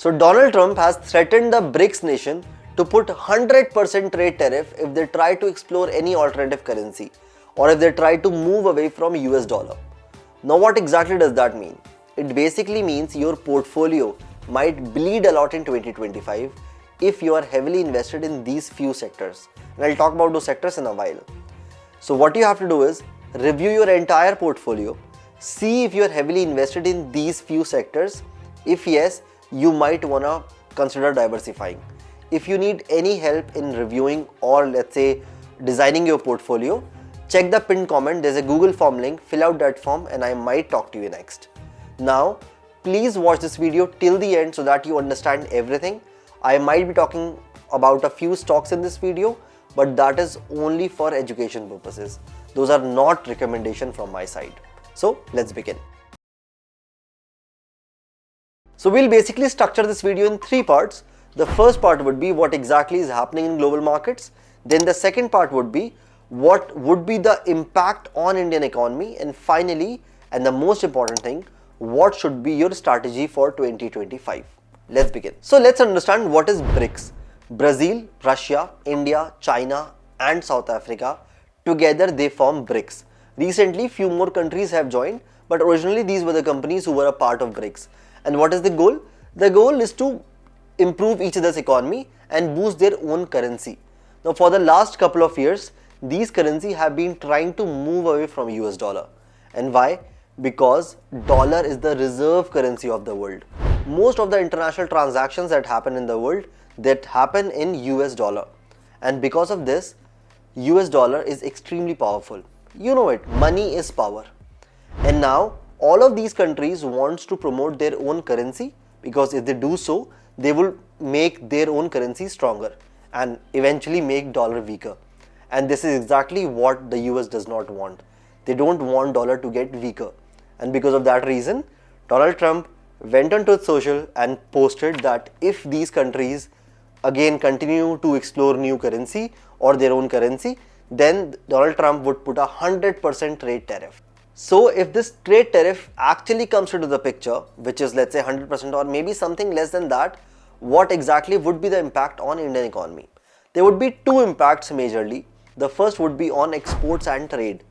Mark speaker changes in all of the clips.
Speaker 1: So Donald Trump has threatened the BRICS nation to put 100% trade tariff if they try to explore any alternative currency or if they try to move away from US dollar. Now what exactly does that mean? It basically means your portfolio might bleed a lot in 2025 if you are heavily invested in these few sectors. And I'll talk about those sectors in a while. So what you have to do is review your entire portfolio, see if you are heavily invested in these few sectors. If yes, you might want to consider diversifying. If you need any help in reviewing or let's say designing your portfolio, check the pinned comment. There's a Google form link, fill out that form and I might talk to you next. Now, please watch this video till the end so that you understand everything. I might be talking about a few stocks in this video, but that is only for education purposes. Those are not recommendation from my side. So let's begin. So we'll basically structure this video in three parts. The first part would be what exactly is happening in global markets. Then the second part would be what would be the impact on Indian economy. And finally, and the most important thing, what should be your strategy for 2025. Let's begin. So let's understand what is BRICS. Brazil, Russia, India, China and South Africa. Together they form BRICS. Recently, few more countries have joined, but originally these were the companies who were a part of BRICS. And what is the goal? The goal is to improve each other's economy and boost their own currency. Now for the last couple of years, these currencies have been trying to move away from US dollar. And why? Because dollar is the reserve currency of the world. Most of the international transactions that happen in the world, that happen in US dollar. And because of this, US dollar is extremely powerful. You know it, money is power. And now all of these countries wants to promote their own currency, because if they do so, they will make their own currency stronger and eventually make dollar weaker. And this is exactly what the US does not want. They don't want dollar to get weaker. And because of that reason, Donald Trump went on Truth Social and posted that if these countries again continue to explore new currency or their own currency, then Donald Trump would put 100% trade tariff. So if this trade tariff actually comes into the picture, which is let's say 100% or maybe something less than that, what exactly would be the impact on Indian economy? There would be two impacts majorly. The first would be on exports and trade.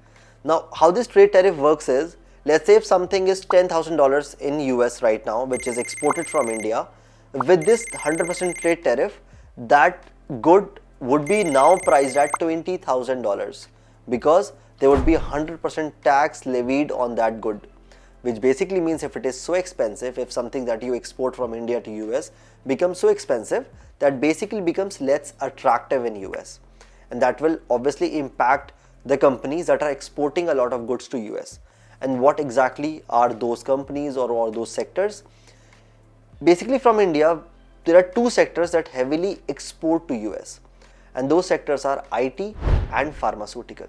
Speaker 1: Now how this trade tariff works is, let's say if something is $10,000 in US right now, which is exported from India, with this 100% trade tariff, that good would be now priced at $20,000 because there would be 100% tax levied on that good, which basically means if it is so expensive, if something that you export from India to US becomes so expensive, that basically becomes less attractive in US. And that will obviously impact the companies that are exporting a lot of goods to US. And what exactly are those companies or those sectors? Basically from India, there are two sectors that heavily export to US. And those sectors are IT and pharmaceutical.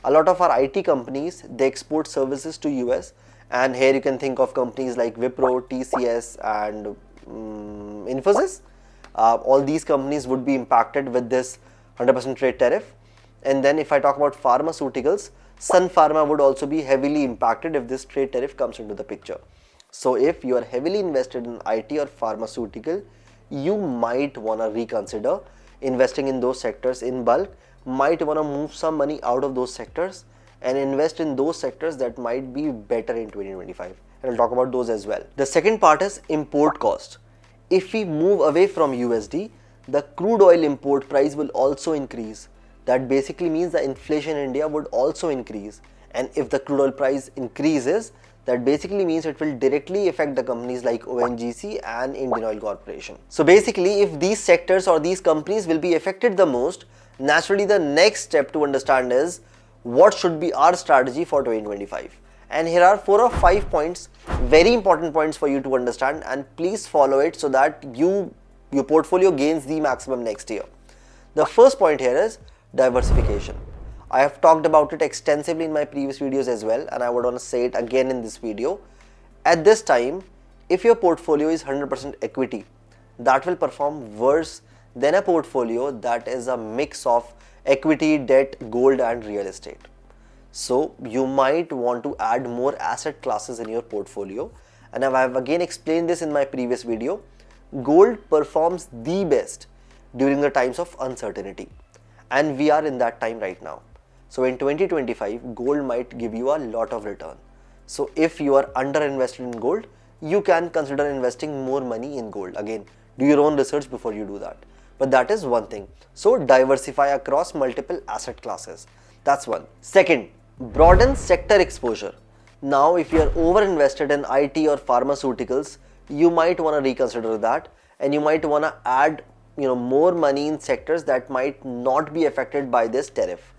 Speaker 1: A lot of our IT companies, they export services to US, and here you can think of companies like Wipro, TCS and Infosys. All these companies would be impacted with this 100% trade tariff. And then if I talk about pharmaceuticals, Sun Pharma would also be heavily impacted if this trade tariff comes into the picture. So if you are heavily invested in IT or pharmaceutical, you might want to reconsider investing in those sectors in bulk, might want to move some money out of those sectors and invest in those sectors that might be better in 2025. And I'll talk about those as well. The second part is import cost. If we move away from USD, the crude oil import price will also increase. That basically means the inflation in India would also increase. And if the crude oil price increases, that basically means it will directly affect the companies like ONGC and Indian Oil Corporation. So basically, if these sectors or these companies will be affected the most, naturally the next step to understand is what should be our strategy for 2025. And here are 4 or 5 points, very important points for you to understand, and please follow it so that your portfolio gains the maximum next year. The first point here is diversification. I have talked about it extensively in my previous videos as well, and I would want to say it again in this video. At this time, if your portfolio is 100% equity, that will perform worse than a portfolio that is a mix of equity, debt, gold and real estate. So you might want to add more asset classes in your portfolio, and I have again explained this in my previous video. gold performs the best during the times of uncertainty, and we are in that time right now. So in 2025, gold might give you a lot of return. So if you are under invested in gold, you can consider investing more money in gold. Again, do your own research before you do that. But that is one thing. So diversify across multiple asset classes. That's one. Second, broaden sector exposure. Now, if you are over invested in IT or pharmaceuticals, you might want to reconsider that, and you might want to add more money in sectors that might not be affected by this tariff.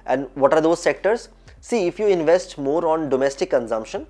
Speaker 1: And what are those sectors? See, if you invest more on domestic consumption,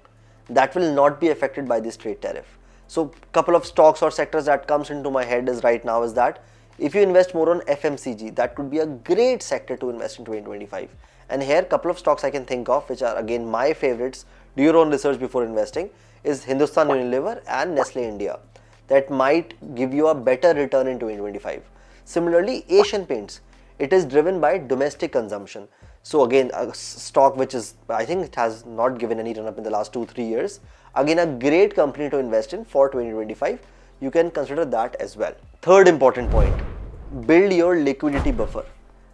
Speaker 1: that will not be affected by this trade tariff. So couple of stocks or sectors that comes into my head is right now is that if you invest more on FMCG, that could be a great sector to invest in 2025. And here couple of stocks I can think of, which are again my favorites, do your own research before investing, is Hindustan Unilever and Nestle India. That might give you a better return in 2025. Similarly, Asian Paints, it is driven by domestic consumption. So again, a stock which is, I think it has not given any run up in the last 2-3 years. Again, a great company to invest in for 2025. You can consider that as well. Third important point, build your liquidity buffer.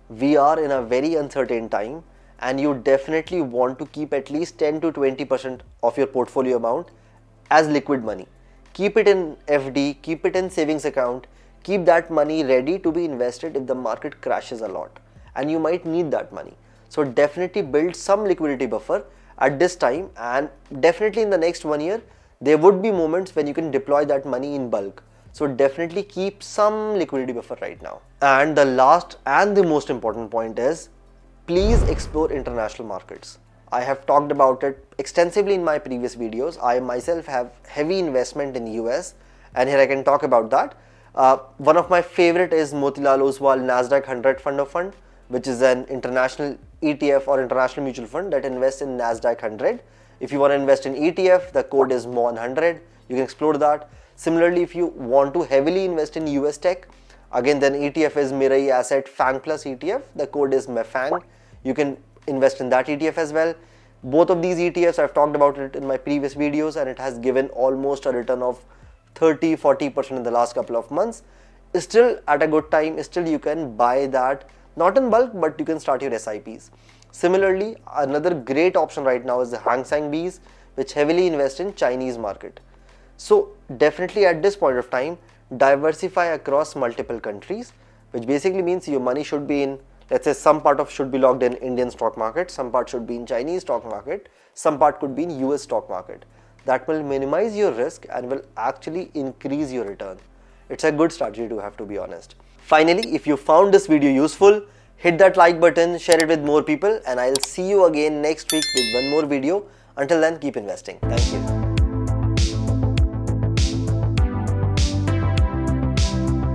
Speaker 1: We are in a very uncertain time, and you definitely want to keep at least 10 to 20% of your portfolio amount as liquid money. Keep it in FD, keep it in savings account, keep that money ready to be invested if the market crashes a lot, and you might need that money. So definitely build some liquidity buffer at this time, and definitely in the next 1 year, there would be moments when you can deploy that money in bulk. So definitely keep some liquidity buffer right now. And the last and the most important point is, please explore international markets. I have talked about it extensively in my previous videos. I myself have heavy investment in US, and here I can talk about that. One of my favorite is Motilal Oswal Nasdaq 100 Fund of Fund, which is an international ETF or international mutual fund that invests in Nasdaq 100. If you want to invest in ETF, the code is MON100. You can explore that. Similarly, if you want to heavily invest in US tech, again then ETF is Mirai Asset FANG Plus ETF. The code is MEFANG. You can invest in that ETF as well. Both of these ETFs, I've talked about it in my previous videos, and it has given almost a return of 30-40% in the last couple of months. Still at a good time, still you can buy that, not in bulk, but you can start your SIPs. Similarly, another great option right now is the Hang Seng Bees, which heavily invest in Chinese market. So definitely at this point of time, diversify across multiple countries, which basically means your money should be in, let's say some part of should be logged in Indian stock market, some part should be in Chinese stock market, some part could be in US stock market. That will minimize your risk and will actually increase your return. It's a good strategy to have, to be honest. Finally, if you found this video useful, hit that like button, share it with more people, and I'll see you again next week with one more video. Until then, keep investing. Thank you.